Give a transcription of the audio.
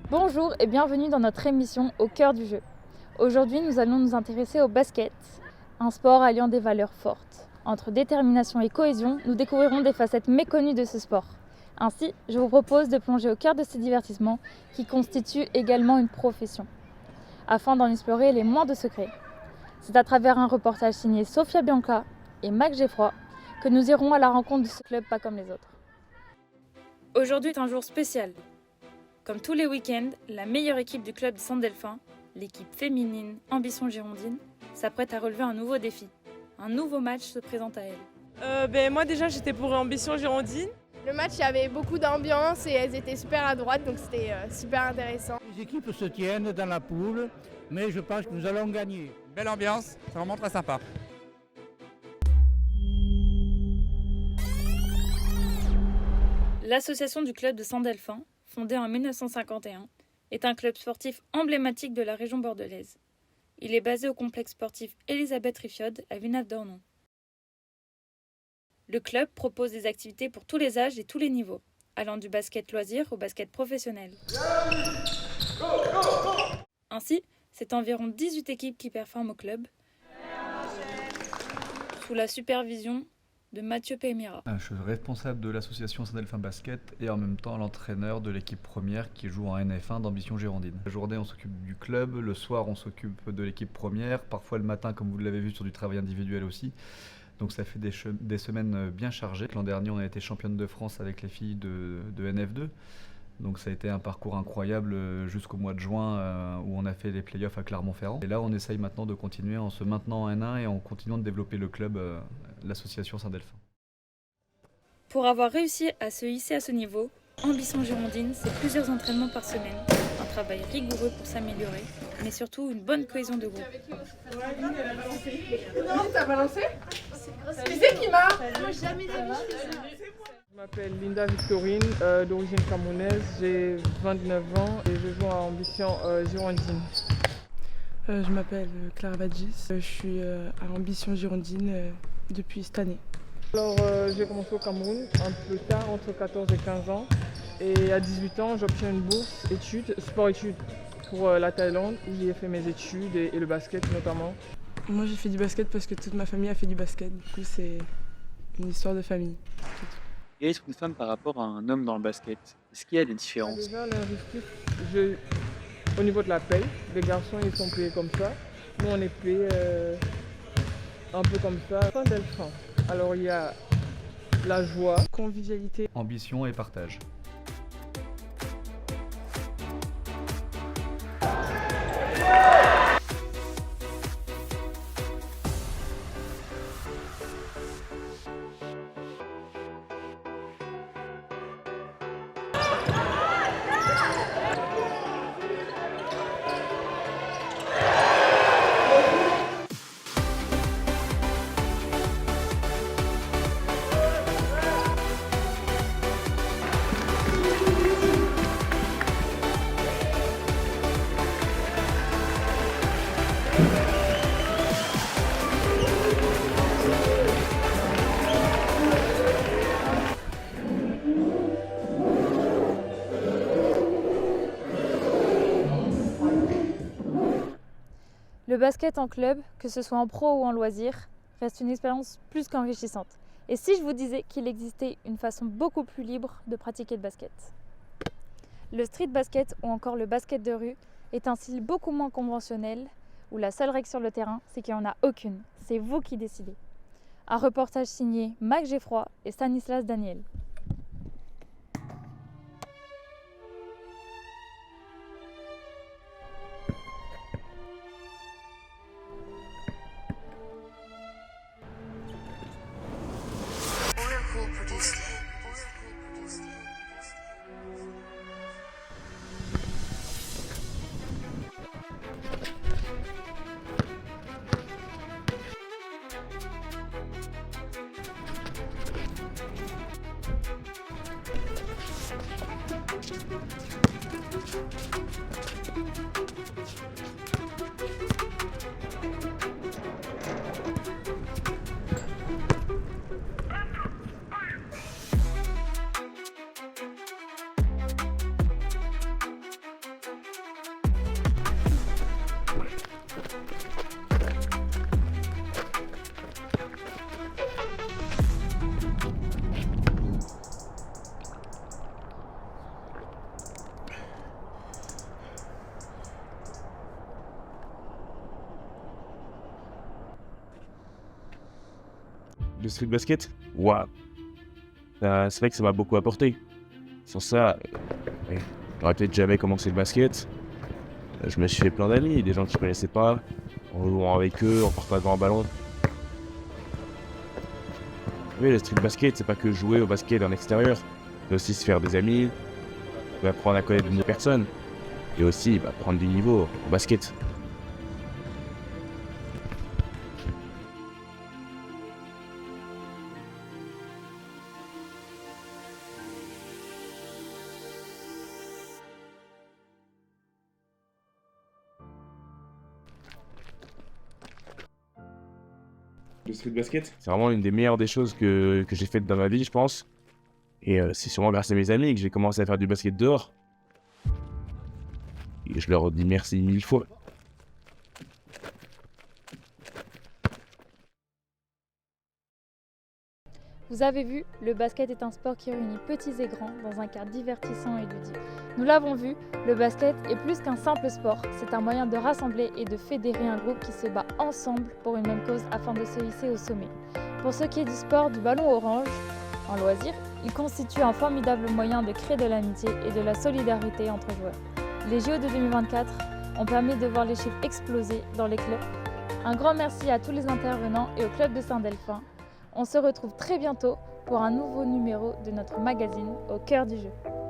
Bonjour et bienvenue dans notre émission Au cœur du jeu. Aujourd'hui, nous allons nous intéresser au basket, un sport alliant des valeurs fortes. Entre détermination et cohésion, nous découvrirons des facettes méconnues de ce sport. Ainsi, je vous propose de plonger au cœur de ces divertissements qui constituent également une profession, afin d'en explorer les moindres secrets. C'est à travers un reportage signé Sophia Bianca et Mac Geffroy que nous irons à la rencontre de ce club pas comme les autres. Aujourd'hui est un jour spécial. Comme tous les week-ends, la meilleure équipe du club de Saint-Delphin, l'équipe féminine Ambition Girondine, s'apprête à relever un nouveau défi. Un nouveau match se présente à elle. Moi déjà j'étais pour Ambition Girondine. Le match, il y avait beaucoup d'ambiance et elles étaient super à droite, donc c'était super intéressant. Les équipes se tiennent dans la poule, mais je pense que nous allons gagner. Belle ambiance, c'est vraiment très sympa. L'association du club de Saint-Delphin, fondée en 1951, est un club sportif emblématique de la région bordelaise. Il est basé au complexe sportif Elisabeth Riffiod à Villeneuve-d'Ornon. Le club propose des activités pour tous les âges et tous les niveaux, allant du basket loisir au basket professionnel. Ainsi, c'est environ 18 équipes qui performent au club, sous la supervision de Mathieu Pémira. Je suis responsable de l'association Saint-Delphin Basket et en même temps l'entraîneur de l'équipe première qui joue en NF1 d'Ambition Girondine. La journée, on s'occupe du club, le soir, on s'occupe de l'équipe première, parfois le matin, comme vous l'avez vu, sur du travail individuel aussi. Donc ça fait des semaines bien chargées. L'an dernier, on a été championne de France avec les filles de NF2. Donc ça a été un parcours incroyable jusqu'au mois de juin où on a fait les playoffs à Clermont-Ferrand. Et là, on essaye maintenant de continuer en se maintenant en N1 et en continuant de développer le club, l'association Saint-Delphin. Pour avoir réussi à se hisser à ce niveau, Ambition Girondine, c'est plusieurs entraînements par semaine, un travail rigoureux pour s'améliorer, mais surtout une bonne cohésion de groupe. Non, t'as balancé? Qui c'est qui m'a? Je m'appelle Linda Victorine, d'origine camerounaise, j'ai 29 ans et je joue à Ambition Girondine. Je m'appelle Clara Badgis, je suis à Ambition Girondine depuis cette année. Alors j'ai commencé au Cameroun un peu tard, entre 14 et 15 ans. Et à 18 ans, j'obtiens une bourse études, sport-études pour la Thaïlande où j'y ai fait mes études et le basket notamment. Moi j'ai fait du basket parce que toute ma famille a fait du basket, du coup c'est une histoire de famille. Et est-ce qu'une femme par rapport à un homme dans le basket, est-ce qu'il y a des différences? Déjà l'injustice, au niveau de la paye, les garçons ils sont payés comme ça, nous on est payés un peu comme ça. Saint-Delphin. Alors il y a la joie, Convivialité. Ambition et partage. Le basket en club, que ce soit en pro ou en loisir, reste une expérience plus qu'enrichissante. Et si je vous disais qu'il existait une façon beaucoup plus libre de pratiquer le basket? Le street basket ou encore le basket de rue est un style beaucoup moins conventionnel où la seule règle sur le terrain, c'est qu'il n'y en a aucune. C'est vous qui décidez. Un reportage signé Mac Geffroy et Stanislas Daniel. Le street basket, waouh, c'est vrai que ça m'a beaucoup apporté. Sans ça, j'aurais peut-être jamais commencé le basket. Je me suis fait plein d'amis, des gens que je connaissais pas, en jouant avec eux, en partageant un ballon. Oui, le street basket, c'est pas que jouer au basket en extérieur, c'est aussi se faire des amis, apprendre à connaître de nouvelles personnes, et aussi prendre du niveau au basket. Le street basket, c'est vraiment une des meilleures des choses que j'ai faites dans ma vie, je pense. Et c'est sûrement grâce à mes amis que j'ai commencé à faire du basket dehors. Et je leur dis merci 1000 fois. Vous avez vu, le basket est un sport qui réunit petits et grands dans un cadre divertissant et ludique. Nous l'avons vu, le basket est plus qu'un simple sport. C'est un moyen de rassembler et de fédérer un groupe qui se bat ensemble pour une même cause afin de se hisser au sommet. Pour ce qui est du sport du ballon orange, en loisir, il constitue un formidable moyen de créer de l'amitié et de la solidarité entre joueurs. Les JO de 2024 ont permis de voir les chiffres exploser dans les clubs. Un grand merci à tous les intervenants et au club de Saint-Delphin. On se retrouve très bientôt pour un nouveau numéro de notre magazine Au cœur du jeu.